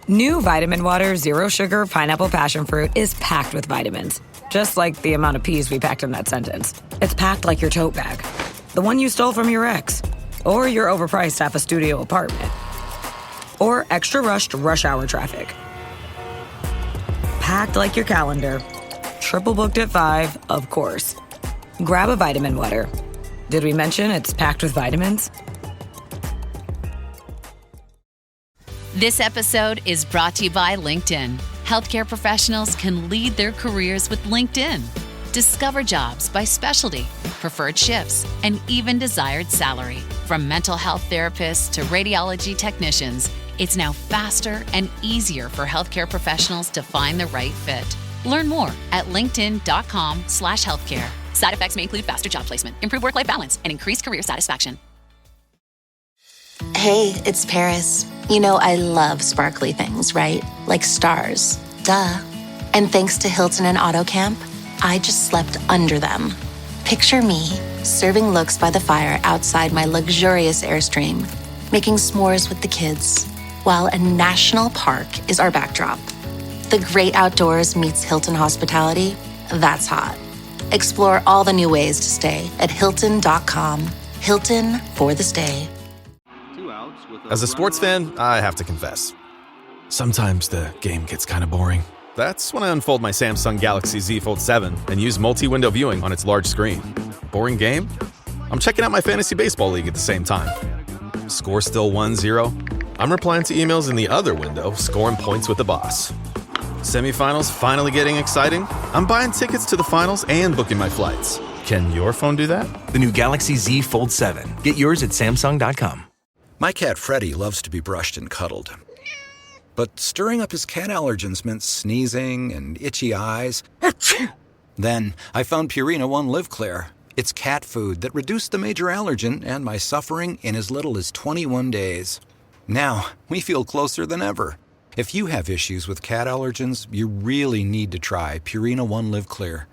New Vitamin Water Zero Sugar Pineapple Passion Fruit is packed with vitamins. Just like the amount of peas we packed in that sentence. It's packed like your tote bag. The one you stole from your ex. Or your overpriced half a studio apartment. Or extra rushed rush hour traffic. Packed like your calendar. Triple booked at 5, of course. Grab a Vitamin Water. Did we mention it's packed with vitamins? This episode is brought to you by LinkedIn. Healthcare professionals can lead their careers with LinkedIn. Discover jobs by specialty, preferred shifts, and even desired salary. From mental health therapists to radiology technicians, it's now faster and easier for healthcare professionals to find the right fit. Learn more at linkedin.com/healthcare. Side effects may include faster job placement, improved work-life balance, and increased career satisfaction. Hey, it's Paris. You know I love sparkly things, right? Like stars. Duh. And thanks to Hilton and AutoCamp, I just slept under them. Picture me, serving looks by the fire outside my luxurious Airstream, making s'mores with the kids, while a national park is our backdrop. The great outdoors meets Hilton hospitality. That's hot. Explore all the new ways to stay at Hilton.com. Hilton for the stay. As a sports fan, I have to confess. Sometimes the game gets kind of boring. That's when I unfold my Samsung Galaxy Z Fold 7 and use multi-window viewing on its large screen. Boring game? I'm checking out my fantasy baseball league at the same time. Score still 1-0? I'm replying to emails in the other window, scoring points with the boss. Semifinals finally getting exciting? I'm buying tickets to the finals and booking my flights. Can your phone do that? The new Galaxy Z Fold 7. Get yours at Samsung.com. My cat Freddie loves to be brushed and cuddled. But stirring up his cat allergens meant sneezing and itchy eyes. Then I found Purina One Live Clear. It's cat food that reduced the major allergen and my suffering in as little as 21 days. Now, we feel closer than ever. If you have issues with cat allergens, you really need to try Purina One Live Clear.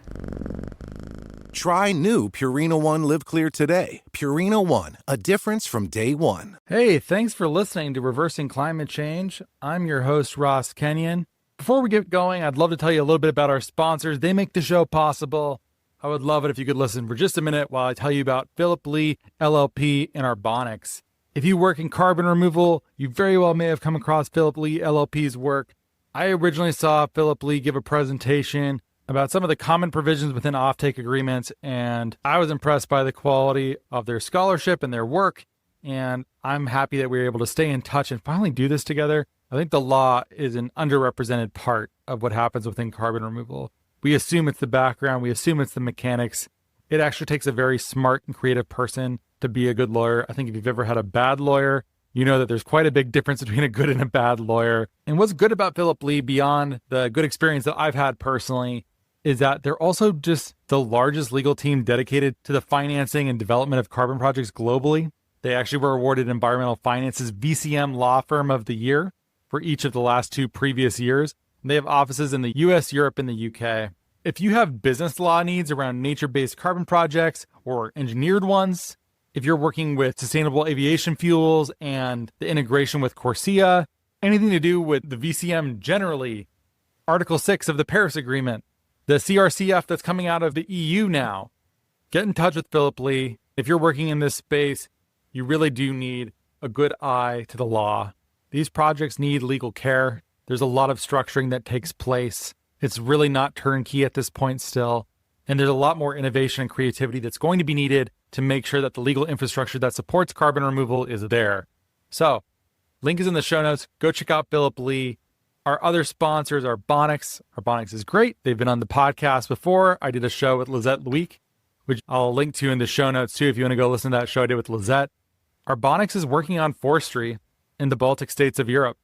Try new Purina One Live Clear today. Purina One, a difference from day one. Hey, thanks for listening to Reversing Climate Change. I'm your host, Ross Kenyon. Before we get going, I'd love to tell you a little bit about our sponsors. They make the show possible. I would love it if you could listen for just a minute while I tell you about Philip Lee, LLP, and Arbonics. If you work in carbon removal, you very well may have come across Philip Lee, LLP's work. I originally saw Philip Lee give a presentation about some of the common provisions within offtake agreements, and I was impressed by the quality of their scholarship and their work, and I'm happy that we were able to stay in touch and finally do this together. I think the law is an underrepresented part of what happens within carbon removal. We assume it's the background, we assume it's the mechanics. It actually takes a very smart and creative person to be a good lawyer. I think if you've ever had a bad lawyer, you know that there's quite a big difference between a good and a bad lawyer. And what's good about Philip Lee, beyond the good experience that I've had personally, is that they're also just the largest legal team dedicated to the financing and development of carbon projects globally. They actually were awarded Environmental Finance's VCM Law Firm of the Year for each of the last 2 previous years. And they have offices in the US, Europe, and the UK. If you have business law needs around nature-based carbon projects or engineered ones, if you're working with sustainable aviation fuels and the integration with CORSIA, anything to do with the VCM generally, Article 6 of the Paris Agreement, the CRCF that's coming out of the EU now, get in touch with Philip Lee. If you're working in this space, you really do need a good eye to the law. These projects need legal care. There's a lot of structuring that takes place. It's really not turnkey at this point still. And there's a lot more innovation and creativity that's going to be needed to make sure that the legal infrastructure that supports carbon removal is there. So, link is in the show notes. Go check out Philip Lee. Our other sponsors are Arbonics. Arbonics is great. They've been on the podcast before. I did a show with Lizette Louique, which I'll link to in the show notes too if you want to go listen to that show I did with Lizette. Arbonics is working on forestry in the Baltic states of Europe.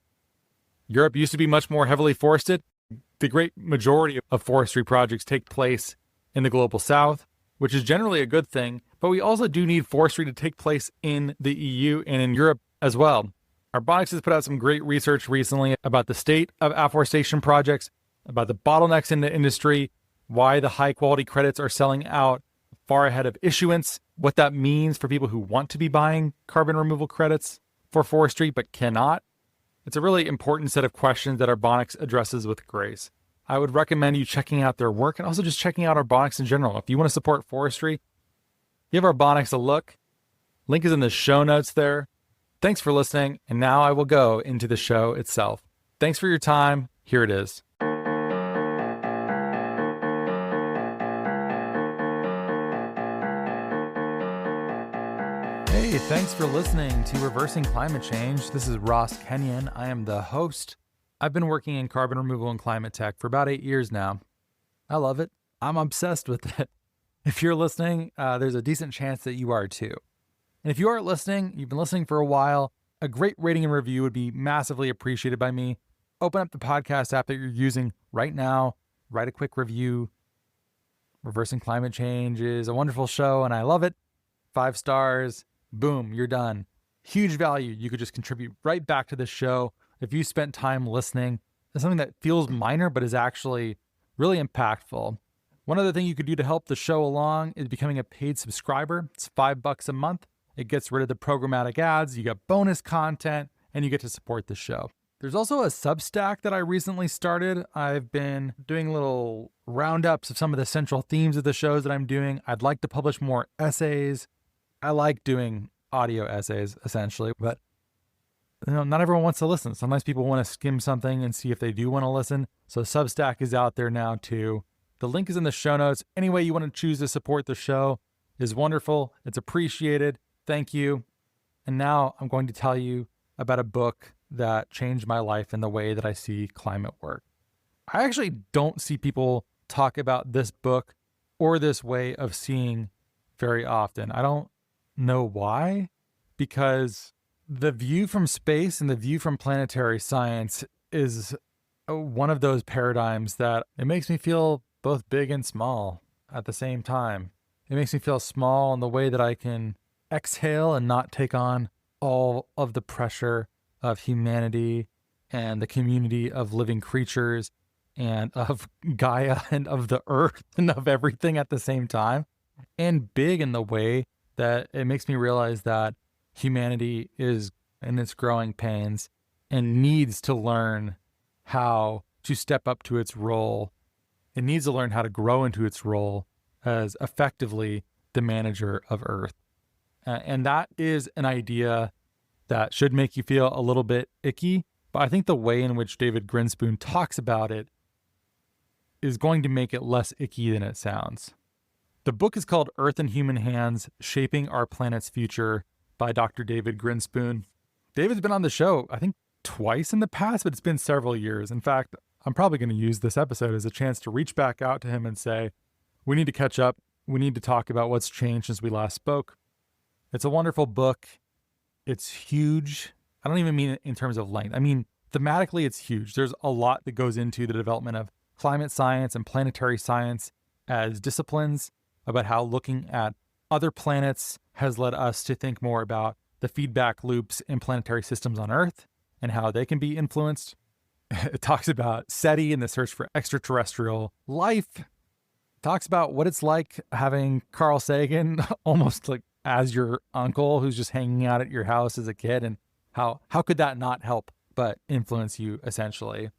Europe used to be much more heavily forested. The great majority of forestry projects take place in the global south, which is generally a good thing, but we also do need forestry to take place in the EU and in Europe as well. Arbonics has put out some great research recently about the state of afforestation projects, about the bottlenecks in the industry, why the high quality credits are selling out far ahead of issuance, what that means for people who want to be buying carbon removal credits for forestry but cannot. It's a really important set of questions that Arbonix addresses with grace. I would recommend you checking out their work and also just checking out Arbonix in general. If you want to support forestry, give Arbonix a look. Link is in the show notes there. Thanks for listening, and now I will go into the show itself. Thanks for your time. Here it is. Hey, thanks for listening to Reversing Climate Change. This is Ross Kenyon. I am the host. I've been working in carbon removal and climate tech for about 8 years now. I love it. I'm obsessed with it. If you're listening, there's a decent chance that you are too. And if you are listening, you've been listening for a while, a great rating and review would be massively appreciated by me. Open up the podcast app that you're using right now, write a quick review. Reversing Climate Change is a wonderful show and I love it. 5 stars. Boom, you're done. Huge value. You could just contribute right back to the show if you spent time listening. It's something that feels minor, but is actually really impactful. One other thing you could do to help the show along is becoming a paid subscriber. It's $5 a month. It gets rid of the programmatic ads. You get bonus content and you get to support the show. There's also a Substack that I recently started. I've been doing little roundups of some of the central themes of the shows that I'm doing. I'd like to publish more essays. I like doing audio essays, essentially, but not everyone wants to listen. Sometimes people want to skim something and see if they do want to listen. So Substack is out there now too. The link is in the show notes. Any way you want to choose to support the show is wonderful. It's appreciated. Thank you. And now I'm going to tell you about a book that changed my life in the way that I see climate work. I actually don't see people talk about this book or this way of seeing very often. I don't know why, because the view from space and the view from planetary science is one of those paradigms that it makes me feel both big and small at the same time. It makes me feel small in the way that I can exhale and not take on all of the pressure of humanity and the community of living creatures and of Gaia and of the earth and of everything at the same time. And big in the way that it makes me realize that humanity is in its growing pains and needs to learn how to step up to its role. It needs to learn how to grow into its role as effectively the manager of Earth. And that is an idea that should make you feel a little bit icky, but I think the way in which David Grinspoon talks about it is going to make it less icky than it sounds. The book is called Earth in Human Hands, Shaping Our Planet's Future by Dr. David Grinspoon. David's been on the show, I think, twice in the past, but it's been several years. In fact, I'm probably going to use this episode as a chance to reach back out to him and say, we need to catch up. We need to talk about what's changed since we last spoke. It's a wonderful book. It's huge. I don't even mean it in terms of length. I mean, thematically, it's huge. There's a lot that goes into the development of climate science and planetary science as disciplines, about how looking at other planets has led us to think more about the feedback loops in planetary systems on Earth and how they can be influenced. It talks about SETI and the search for extraterrestrial life. It talks about what it's like having Carl Sagan almost like as your uncle who's just hanging out at your house as a kid, and how could that not help but influence you essentially.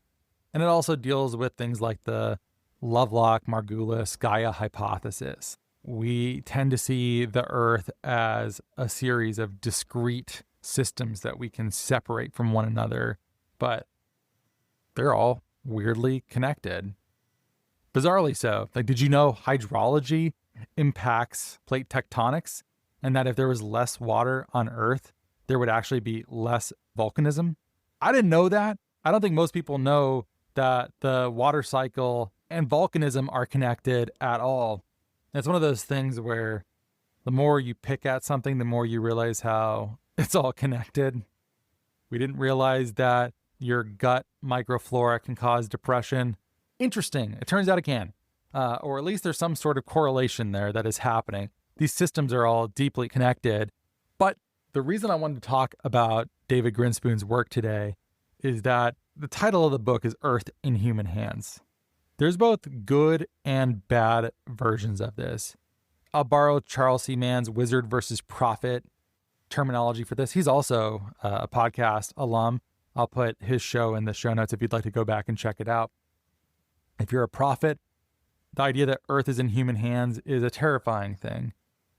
And it also deals with things like the Lovelock-Margulis Gaia hypothesis. We tend to see the Earth as a series of discrete systems that we can separate from one another, but they're all weirdly connected. Bizarrely so. Like, did you know hydrology impacts plate tectonics, and that if there was less water on Earth, there would actually be less volcanism? I didn't know that. I don't think most people know that the water cycle and volcanism are connected at all. It's one of those things where the more you pick at something, the more you realize how it's all connected. We didn't realize that your gut microflora can cause depression. Interesting. It turns out it can. Or at least there's some sort of correlation there that is happening. These systems are all deeply connected. But the reason I wanted to talk about David Grinspoon's work today is that the title of the book is Earth in Human Hands. There's both good and bad versions of this. I'll borrow Charles C. Mann's Wizard versus Prophet terminology for this. He's also a podcast alum. I'll put his show in the show notes if you'd like to go back and check it out. If you're a prophet, the idea that Earth is in human hands is a terrifying thing.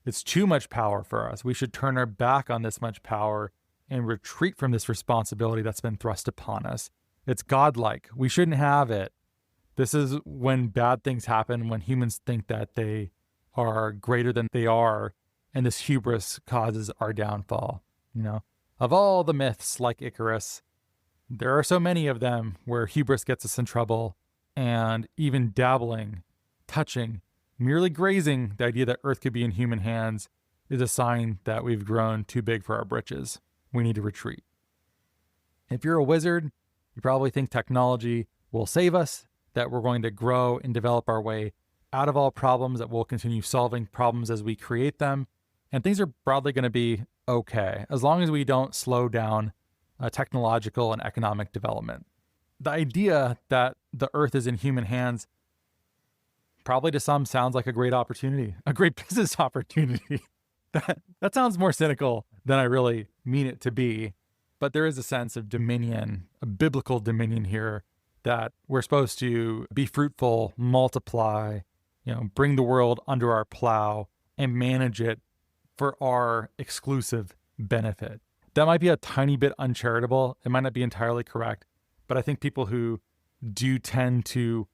It's too much power for us. We should turn our back on this much power and retreat from this responsibility that's been thrust upon us. It's godlike. We shouldn't have it. This is when bad things happen, when humans think that they are greater than they are, and this hubris causes our downfall. Of all the myths like Icarus, there are so many of them where hubris gets us in trouble, and even dabbling, touching, merely grazing the idea that Earth could be in human hands is a sign that we've grown too big for our britches. We need to retreat. If you're a wizard, you probably think technology will save us, that we're going to grow and develop our way out of all problems, that we'll continue solving problems as we create them, and things are broadly going to be okay, as long as we don't slow down technological and economic development. The idea that the Earth is in human hands probably to some sounds like a great opportunity, a great business opportunity. That sounds more cynical than I really mean it to be. But there is a sense of dominion, a biblical dominion here, that we're supposed to be fruitful, multiply, bring the world under our plow and manage it for our exclusive benefit. That might be a tiny bit uncharitable. It might not be entirely correct, but I think people who do tend to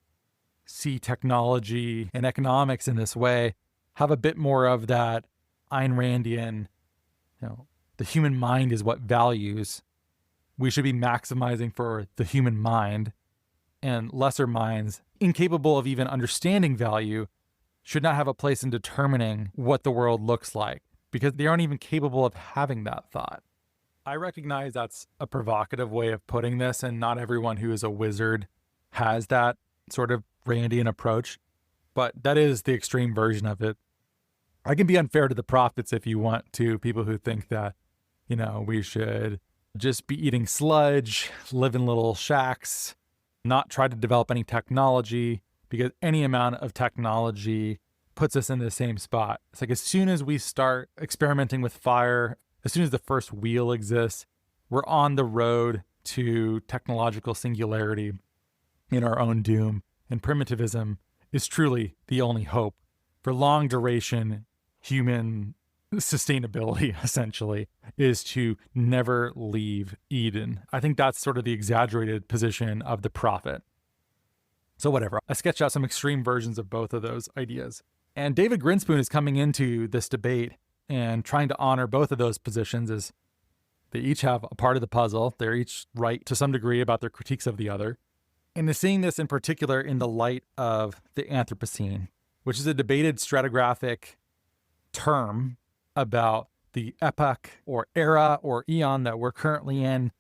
see technology and economics in this way have a bit more of that Ayn Randian, the human mind is what values. We should be maximizing for the human mind, and lesser minds, incapable of even understanding value, should not have a place in determining what the world looks like, because they aren't even capable of having that thought. I recognize that's a provocative way of putting this, and not everyone who is a wizard has that sort of Randian approach, but that is the extreme version of it. I can be unfair to the prophets if you want to, people who think that, we should just be eating sludge, live in little shacks, not try to develop any technology, because any amount of technology puts us in the same spot. It's like as soon as we start experimenting with fire, as soon as the first wheel exists, we're on the road to technological singularity in our own doom. And primitivism is truly the only hope for long duration human sustainability, essentially, is to never leave Eden. I think that's sort of the exaggerated position of the prophet. So whatever, I sketched out some extreme versions of both of those ideas. And David Grinspoon is coming into this debate and trying to honor both of those positions, as they each have a part of the puzzle. They're each right to some degree about their critiques of the other. And is seeing this in particular in the light of the Anthropocene, which is a debated stratigraphic term about the epoch or era or eon that we're currently in.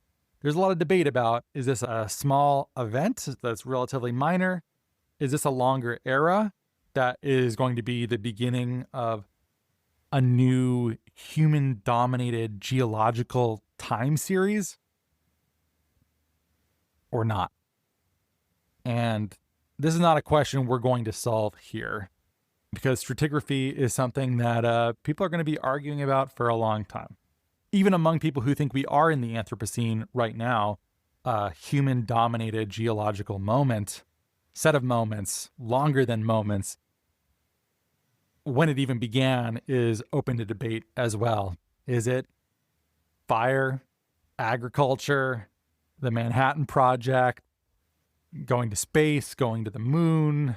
There's a lot of debate about, is this a small event that's relatively minor? Is this a longer era that is going to be the beginning of a new human-dominated geological time series? Or not? And this is not a question we're going to solve here, because stratigraphy is something that people are going to be arguing about for a long time. Even among people who think we are in the Anthropocene right now, a human-dominated geological moment, set of moments, longer than moments, when it even began is open to debate as well. Is it fire, agriculture, the Manhattan Project, going to space, going to the moon?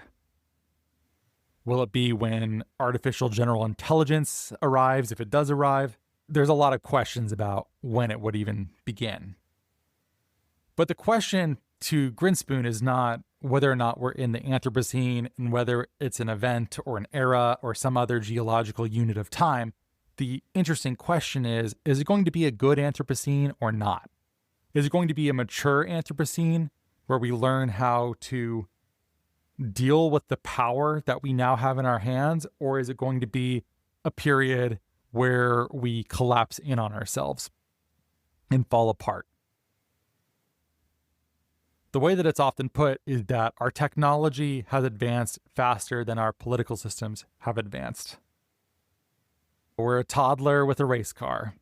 Will it be when artificial general intelligence arrives, if it does arrive? There's a lot of questions about when it would even begin. But the question to Grinspoon is not whether or not we're in the Anthropocene and whether it's an event or an era or some other geological unit of time. The interesting question is it going to be a good Anthropocene or not? Is it going to be a mature Anthropocene where we learn how to deal with the power that we now have in our hands? Or is it going to be a period where we collapse in on ourselves and fall apart? The way that it's often put is that our technology has advanced faster than our political systems have advanced. We're a toddler with a race car,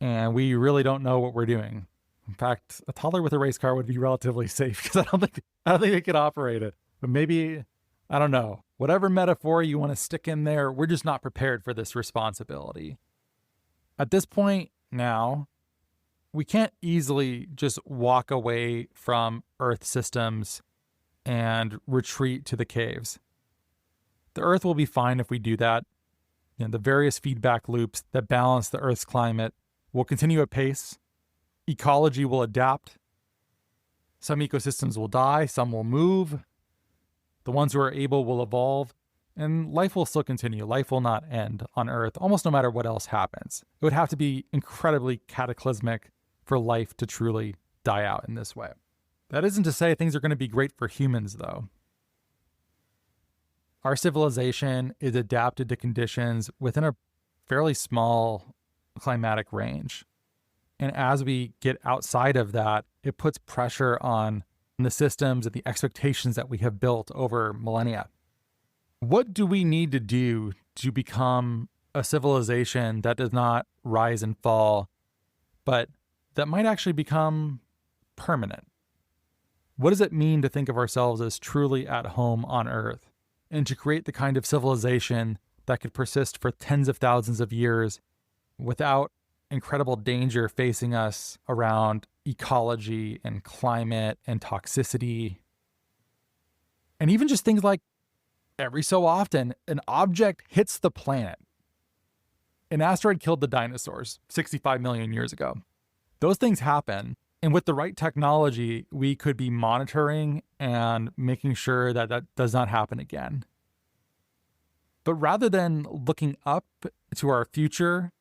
and we really don't know what we're doing. In fact, a toddler with a race car would be relatively safe because I don't think they could operate it. But maybe, I don't know, whatever metaphor you want to stick in there, we're just not prepared for this responsibility. At this point now, we can't easily just walk away from Earth systems and retreat to the caves. The Earth will be fine if we do that. The various feedback loops that balance the Earth's climate will continue apace. Ecology will adapt. Some ecosystems will die, some will move. The ones who are able will evolve, and life will still continue. Life will not end on Earth, almost no matter what else happens. It would have to be incredibly cataclysmic for life to truly die out in this way. That isn't to say things are going to be great for humans, though. Our civilization is adapted to conditions within a fairly small climatic range. And as we get outside of that, it puts pressure on the systems and the expectations that we have built over millennia. What do we need to do to become a civilization that does not rise and fall, but that might actually become permanent? What does it mean to think of ourselves as truly at home on Earth and to create the kind of civilization that could persist for tens of thousands of years without incredible danger facing us around ecology and climate and toxicity? And even just things like every so often, an object hits the planet. An asteroid killed the dinosaurs 65 million years ago. Those things happen. And with the right technology, we could be monitoring and making sure that that does not happen again. But rather than looking up to our future,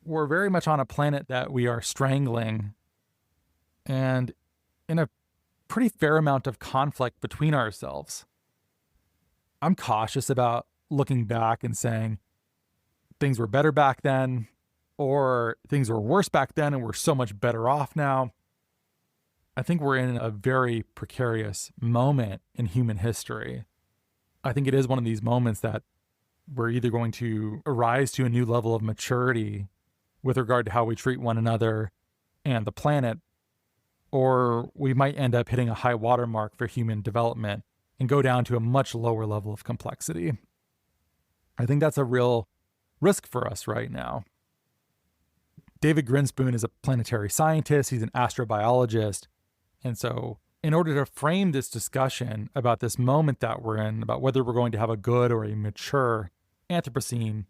we're very much on a planet that we are strangling and in a pretty fair amount of conflict between ourselves. I'm cautious about looking back and saying things were better back then, or things were worse back then and we're so much better off now. I think we're in a very precarious moment in human history. I think it is one of these moments that we're either going to arise to a new level of maturity with regard to how we treat one another and the planet, or we might end up hitting a high watermark for human development and go down to a much lower level of complexity. I think that's a real risk for us right now. David Grinspoon is a planetary scientist. He's an astrobiologist. And so in order to frame this discussion about this moment that we're in, about whether we're going to have a good or a mature Anthropocene,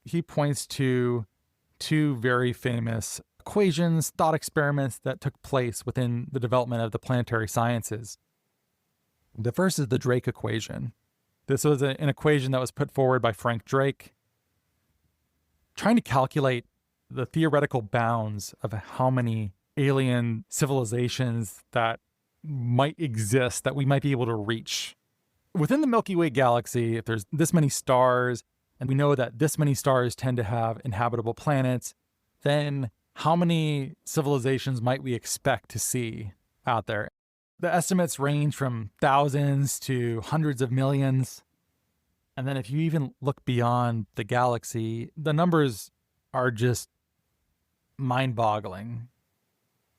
he points to two very famous equations, thought experiments that took place within the development of the planetary sciences. The first is the Drake equation. This was an equation that was put forward by Frank Drake, trying to calculate the theoretical bounds of how many alien civilizations that might exist, that we might be able to reach. Within the Milky Way galaxy, if there's this many stars, and we know that this many stars tend to have inhabitable planets, then how many civilizations might we expect to see out there? The estimates range from thousands to hundreds of millions. And then if you even look beyond the galaxy, the numbers are just mind-boggling.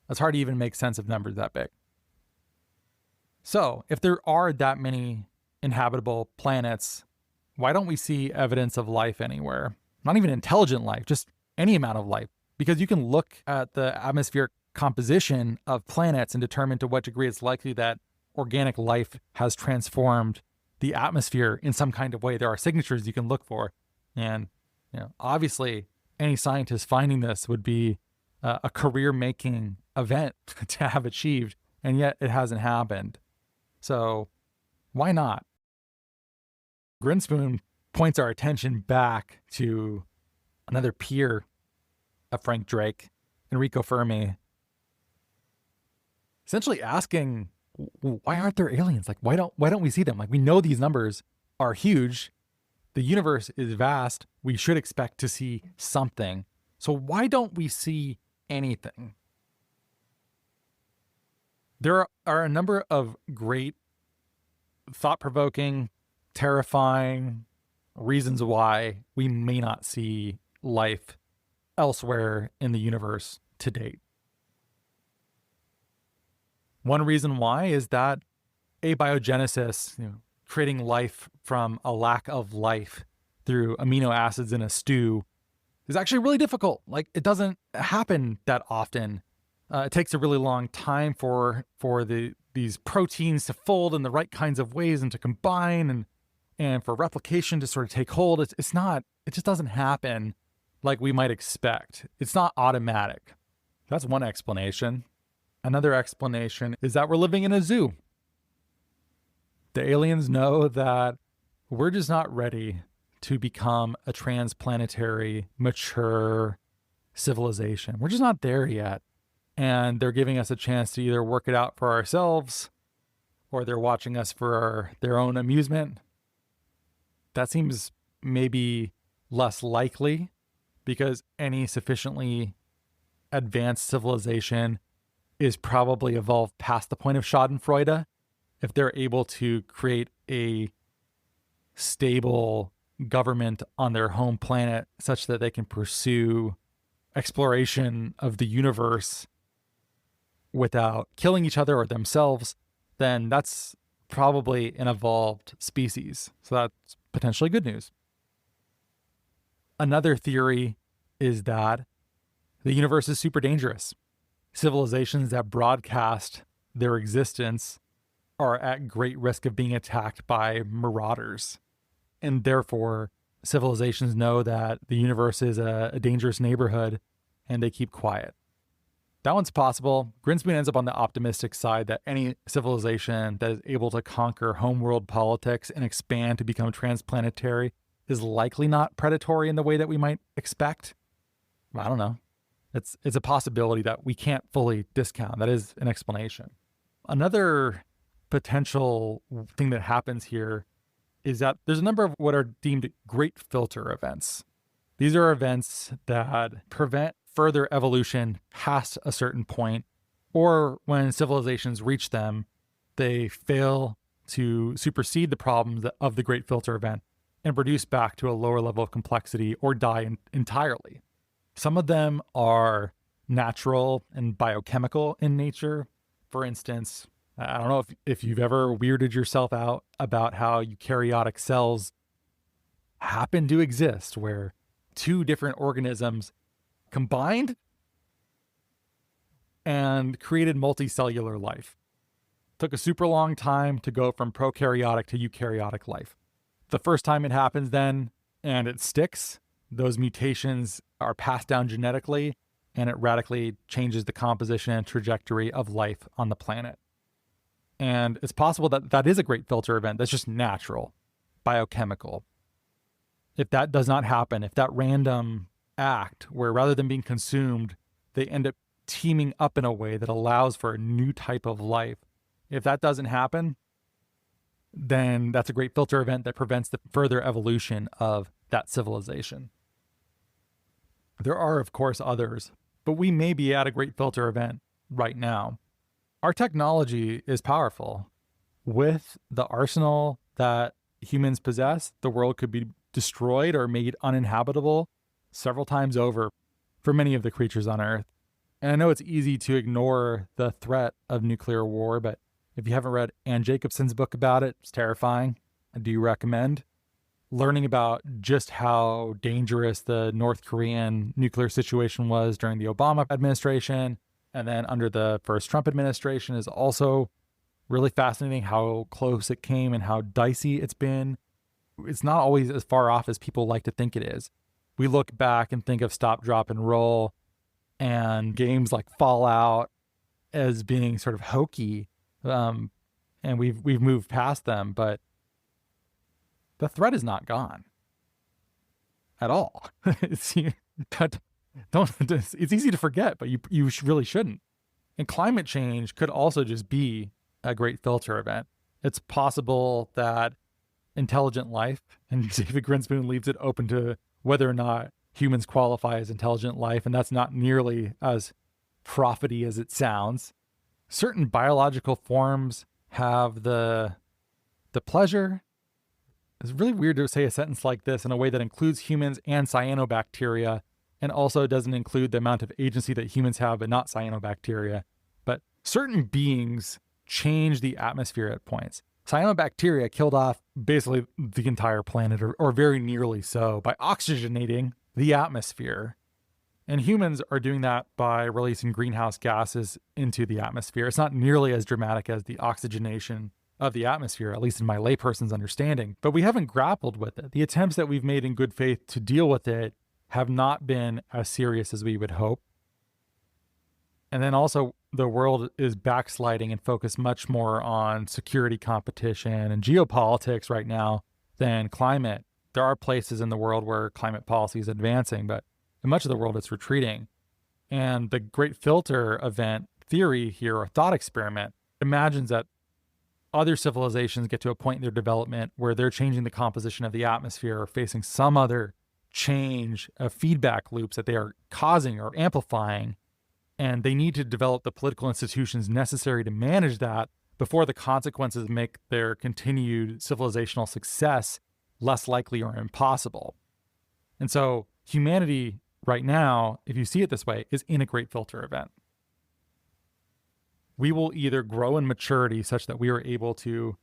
It's hard to even make sense of numbers that big. So if there are that many inhabitable planets, why don't we see evidence of life anywhere? Not even intelligent life, just any amount of life. Because you can look at the atmospheric composition of planets and determine to what degree it's likely that organic life has transformed the atmosphere in some kind of way. There are signatures you can look for. And obviously, any scientist finding this would be a career-making event to have achieved, and yet it hasn't happened. So why not? Grinspoon points our attention back to another peer of Frank Drake, Enrico Fermi, essentially asking, why aren't there aliens? Like, why don't we see them? Like, we know these numbers are huge. The universe is vast. We should expect to see something. So why don't we see anything? There are a number of great, thought-provoking, terrifying reasons why we may not see life elsewhere in the universe to date. One reason why is that abiogenesis, creating life from a lack of life through amino acids in a stew, is actually really difficult. Like, it doesn't happen that often. It takes a really long time for these proteins to fold in the right kinds of ways and to combine and for replication to sort of take hold. It just doesn't happen like we might expect. It's not automatic. That's one explanation. Another explanation is that we're living in a zoo. The aliens know that we're just not ready to become a transplanetary, mature civilization. We're just not there yet. And they're giving us a chance to either work it out for ourselves or they're watching us for their own amusement. That seems maybe less likely because any sufficiently advanced civilization is probably evolved past the point of schadenfreude if they're able to create a stable government on their home planet such that they can pursue exploration of the universe without killing each other or themselves, then that's probably an evolved species. So that's potentially good news. Another theory is that the universe is super dangerous. Civilizations that broadcast their existence are at great risk of being attacked by marauders. And therefore, civilizations know that the universe is a dangerous neighborhood and they keep quiet. That one's possible. Grinspoon ends up on the optimistic side that any civilization that is able to conquer homeworld politics and expand to become transplanetary is likely not predatory in the way that we might expect. I don't know. It's a possibility that we can't fully discount. That is an explanation. Another potential thing that happens here is that there's a number of what are deemed great filter events. These are events that prevent further evolution past a certain point, or when civilizations reach them, they fail to supersede the problems of the great filter event and reduce back to a lower level of complexity or die entirely. Some of them are natural and biochemical in nature. For instance, I don't know if you've ever weirded yourself out about how eukaryotic cells happen to exist, where two different organisms combined and created multicellular life. Took a super long time to go from prokaryotic to eukaryotic life. The first time it happens then, and it sticks, those mutations are passed down genetically, and it radically changes the composition and trajectory of life on the planet. And it's possible that that is a great filter event that's just natural, biochemical. If that does not happen, if that random act where rather than being consumed, they end up teaming up in a way that allows for a new type of life, if that doesn't happen, then that's a great filter event that prevents the further evolution of that civilization. There are, of course, others, but we may be at a great filter event right now. Our technology is powerful. With the arsenal that humans possess, the world could be destroyed or made uninhabitable several times over for many of the creatures on Earth. And I know it's easy to ignore the threat of nuclear war, but if you haven't read Ann Jacobson's book about it, it's terrifying. I do recommend learning about just how dangerous the North Korean nuclear situation was during the Obama administration and then under the first Trump administration is also really fascinating how close it came and how dicey it's been. It's not always as far off as people like to think it is. We look back and think of Stop, Drop, and Roll and games like Fallout as being sort of hokey, and we've moved past them, but the threat is not gone at all. It's easy to forget, but you really shouldn't. And climate change could also just be a great filter event. It's possible that intelligent life, and David Grinspoon leaves it open to whether or not humans qualify as intelligent life, and that's not nearly as profity as it sounds. Certain biological forms have the pleasure. It's really weird to say a sentence like this in a way that includes humans and cyanobacteria and also doesn't include the amount of agency that humans have, but not cyanobacteria. But certain beings change the atmosphere at points. Cyanobacteria killed off basically the entire planet, or very nearly so, by oxygenating the atmosphere. And humans are doing that by releasing greenhouse gases into the atmosphere. It's not nearly as dramatic as the oxygenation of the atmosphere, at least in my layperson's understanding, but we haven't grappled with it. The attempts that we've made in good faith to deal with it have not been as serious as we would hope. And then also, the world is backsliding and focused much more on security competition and geopolitics right now than climate. There are places in the world where climate policy is advancing, but in much of the world, it's retreating. And the Great Filter event theory here, or thought experiment, imagines that other civilizations get to a point in their development where they're changing the composition of the atmosphere or facing some other change of feedback loops that they are causing or amplifying. And they need to develop the political institutions necessary to manage that before the consequences make their continued civilizational success less likely or impossible. And so humanity right now, if you see it this way, is in a Great Filter event. We will either grow in maturity such that we are able to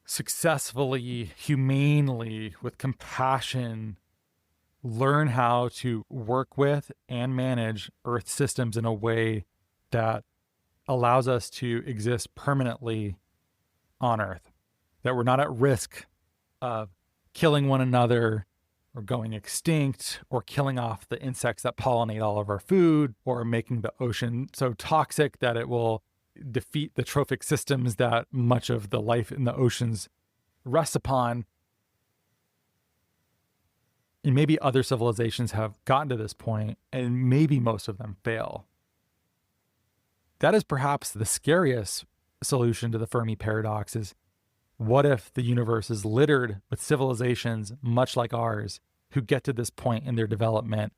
successfully, humanely, with compassion, learn how to work with and manage Earth systems in a way that allows us to exist permanently on Earth, that we're not at risk of killing one another or going extinct or killing off the insects that pollinate all of our food or making the ocean so toxic that it will defeat the trophic systems that much of the life in the oceans rests upon. And maybe other civilizations have gotten to this point, and maybe most of them fail. That is perhaps the scariest solution to the Fermi paradox. Is what if the universe is littered with civilizations much like ours who get to this point in their development,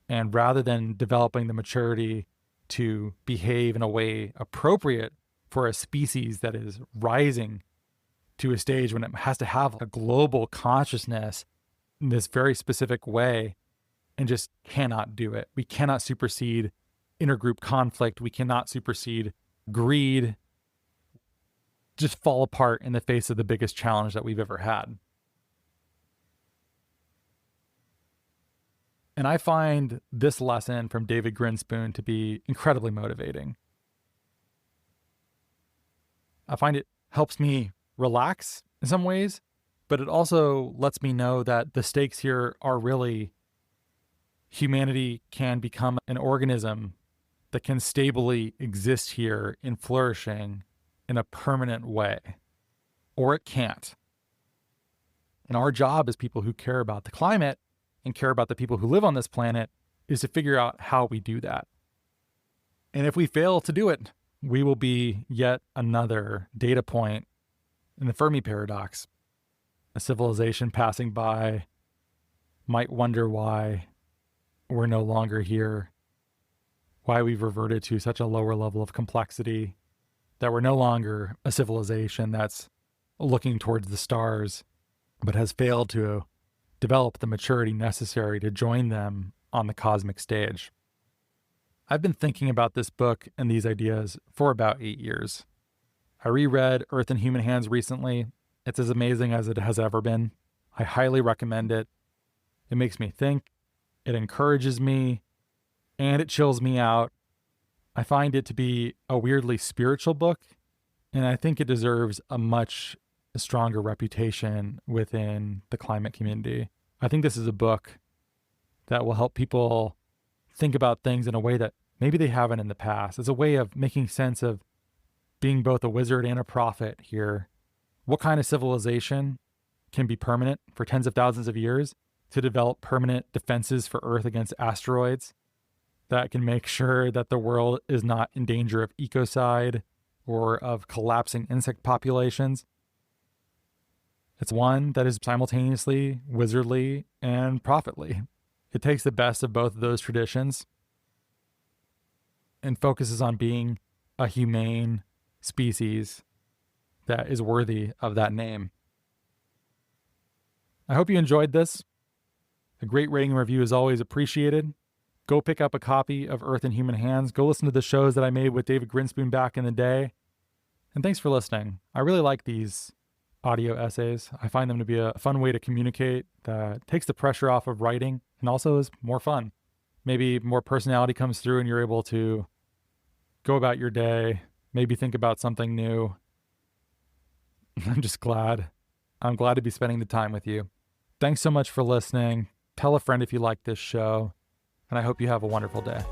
and rather than developing the maturity to behave in a way appropriate for a species that is rising to a stage when it has to have a global consciousness in this very specific way, and just cannot do it. We cannot supersede intergroup conflict. We cannot supersede greed. Just fall apart in the face of the biggest challenge that we've ever had. And I find this lesson from David Grinspoon to be incredibly motivating. I find it helps me relax in some ways, but it also lets me know that the stakes here are really humanity can become an organism that can stably exist here in flourishing in a permanent way, or it can't. And our job as people who care about the climate and care about the people who live on this planet is to figure out how we do that. And if we fail to do it, we will be yet another data point in the Fermi paradox. A civilization passing by might wonder why we're no longer here, why we've reverted to such a lower level of complexity, that we're no longer a civilization that's looking towards the stars, but has failed to develop the maturity necessary to join them on the cosmic stage. I've been thinking about this book and these ideas for about 8 years. I reread Earth in Human Hands recently. It's as amazing as it has ever been. I highly recommend it. It makes me think, it encourages me, and it chills me out. I find it to be a weirdly spiritual book, and I think it deserves a much stronger reputation within the climate community. I think this is a book that will help people think about things in a way that maybe they haven't in the past. It's a way of making sense of being both a wizard and a prophet here. What kind of civilization can be permanent for tens of thousands of years to develop permanent defenses for Earth against asteroids that can make sure that the world is not in danger of ecocide or of collapsing insect populations? It's one that is simultaneously wizardly and prophetly. It takes the best of both of those traditions and focuses on being a humane species that is worthy of that name. I hope you enjoyed this. A great rating and review is always appreciated. Go pick up a copy of Earth in Human Hands. Go listen to the shows that I made with David Grinspoon back in the day. And thanks for listening. I really like these audio essays. I find them to be a fun way to communicate that takes the pressure off of writing and also is more fun. Maybe more personality comes through and you're able to go about your day, maybe think about something new. I'm just glad. I'm glad to be spending the time with you. Thanks so much for listening. Tell a friend if you like this show, and I hope you have a wonderful day.